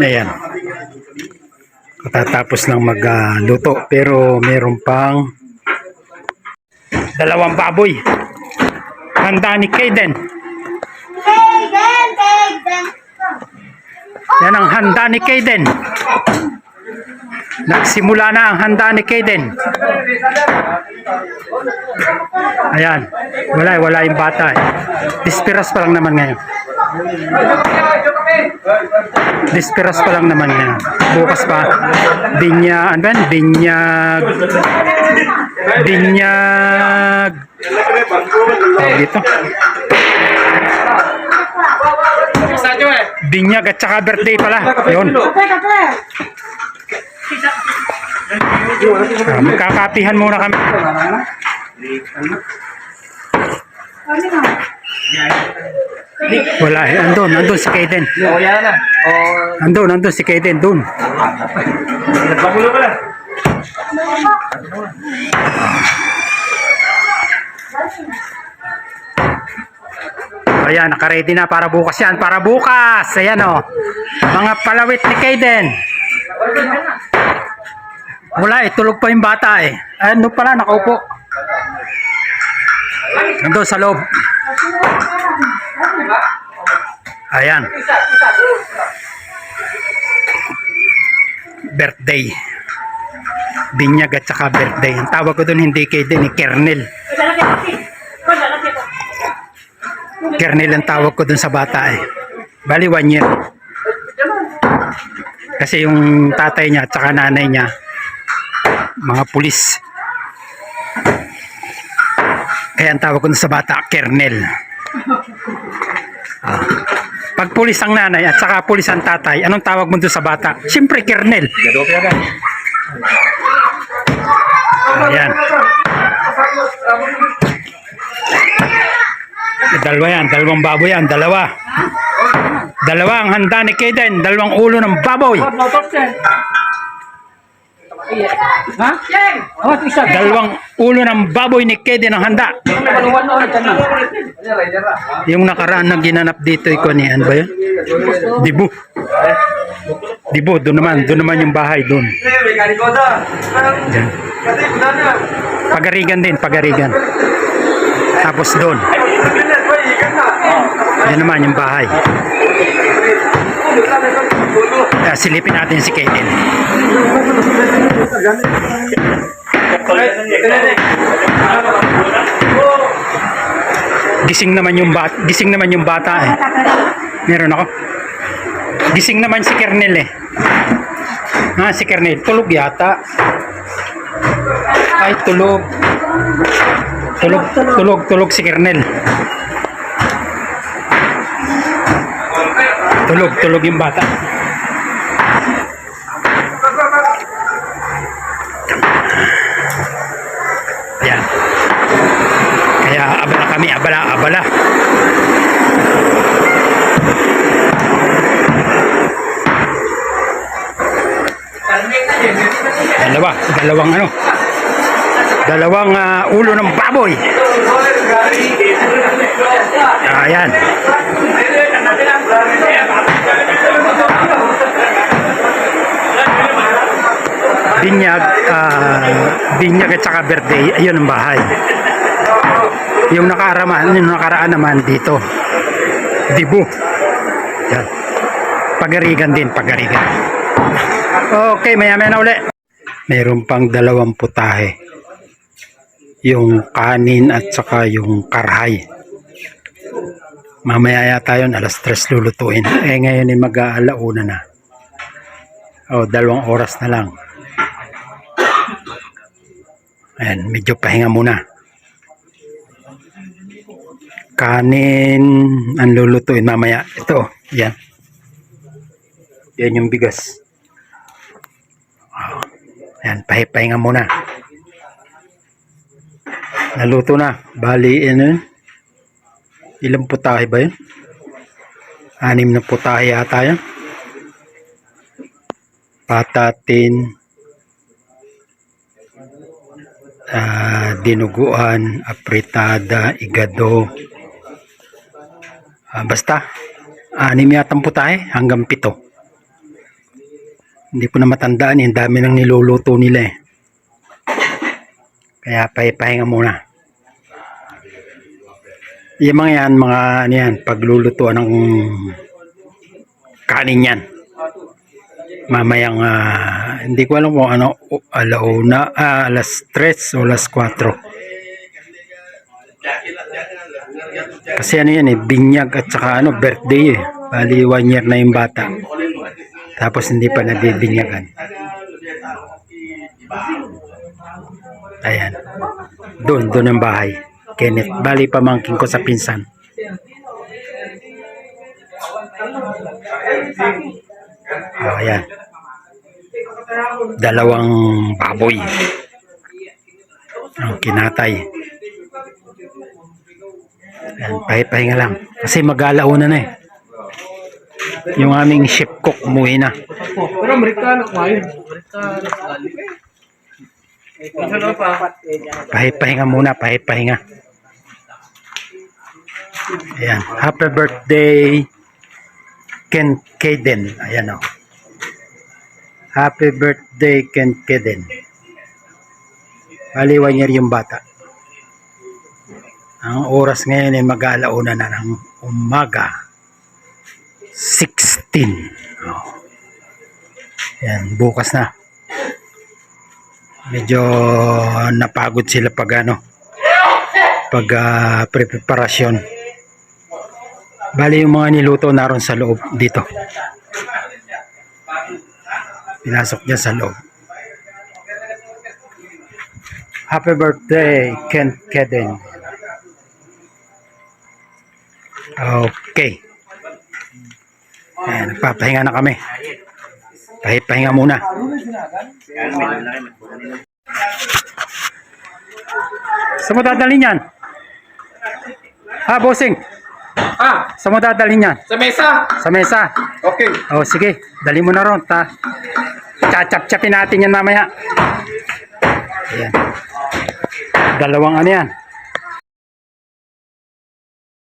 Ayan. Katatapos lang magluto. Pero meron pang dalawang baboy. Handa ni Kaden. Yan ang handa ni Kaden. Nagsimula na ang handa ni Kaden. Ayan. Wala yung bata eh. Dispiras pa lang naman ngayon. Dispiras pa lang naman ngayon. Bukas pa. Binyag. Dito. Binyag at saka birthday pala. Yun. Magkakapihan muna kami. Wala eh. Andun si Kaden. Andun si Kaden. Dun. Ayan, nakaready na para bukas yan. Para bukas. Ayan o. Mga palawit ni Kaden. Wala eh. Tulog pa yung bata eh. Ano pala, nakaupo. Nandun sa loob. Ayan. Birthday. Binyag at saka birthday. Ang tawag ko dun hindi Kaden, ni Kernel. Kernel ang tawag ko dun sa bata eh. Bali 1 year. Kasi yung tatay niya at saka nanay niya mga pulis. Kaya ang tawag ko dun sa bata, Kernel. Pag pulis ang nanay at saka pulis ang tatay, anong tawag mo dun sa bata? Siyempre Kernel. Ayan. Dalawa yan, dalawang baboy yan, dalawa ang handa ni Kaden, dalawang ulo ng baboy. Dalawang ulo ng baboy ni Kaden ang handa. Yung nakaraan na ginanap dito, ano ba yun? Dibu, doon naman yung bahay doon. Pagarigan. Tapos doon. Yan naman yung bahay. Silipin natin si Kaden. Gising naman yung bata eh. Meron ako. Gising naman si Kernel eh. Si Kernel tulog yata. Ay tulog si Kernel. Tulog yung bata. Ayan. Kaya abala kami, abala. Dalawang ulo ng baboy. Ayan. Binyag at saka birthday, ayun ang bahay. Yung nakaraan naman dito, Dibu. Yan. Pagarigan. Okay, maya na uli. Meron pang dalawang putahe. Yung kanin at saka yung karhay. Mamaya yata yun, 3:00 lulutuin. Ngayon ay mag-aalauna na. 2 oras na lang. Ayan, medyo pahinga muna. Kanin ang lulutuin mamaya. Ito, yan. Yan yung bigas. Ayan, pahinga muna. Naluto na. Bali, ilang putahe ba yun? 6 na putahe yata yan. Patatin, dinuguan, apritada, igado. Basta 6 yatang putahe hanggang 7. Hindi ko na matandaan eh. Ang dami nang niluluto nila eh. Kaya pahinga muna. Yung mga yan, mga ano yan, paglulutuan ng kanin yan. Mamayang, hindi ko alam kung ano, alauna, alas 3 o alas 4. Kasi ano yan eh, binyag at saka ano, birthday eh. Bali 1 year na yung bata. Tapos hindi pa nabibinyagan. Ayan. Doon ang bahay. Kenneth. Bali pamangkin ko sa pinsan. Oh, ayan. Dalawang baboy. Oh, kinatay. Ayan, pahinga lang. Kasi mag-alauna na eh. Yung aming chef cook umuwi na. Pero Amerikano ko ayun. Amerikano pa. Pahinga muna, pahinga. Ayan. Happy birthday Ken Kaden. Ayan o. Happy birthday Ken Kaden. Bali 1 year yung bata. Ang oras ngayon ay mag-alauna na ng umaga. 16. Oh. Ayan, bukas na. Medyo napagod sila pag preparasyon. Bali yung mga niluto naroon sa loob dito. Pinasok niya sa loob. Happy birthday Ken Kaden. Okay. Ayan, nagpapahinga na kami. Pahinga muna. Saan mo dadalhin yan? Bossing. Saan mo dadalhin yan? Sa mesa. Sa mesa. Okay. Sige. Dali mo na ron. Chachap-chapin natin yan mamaya. Ayan. Dalawang ano yan.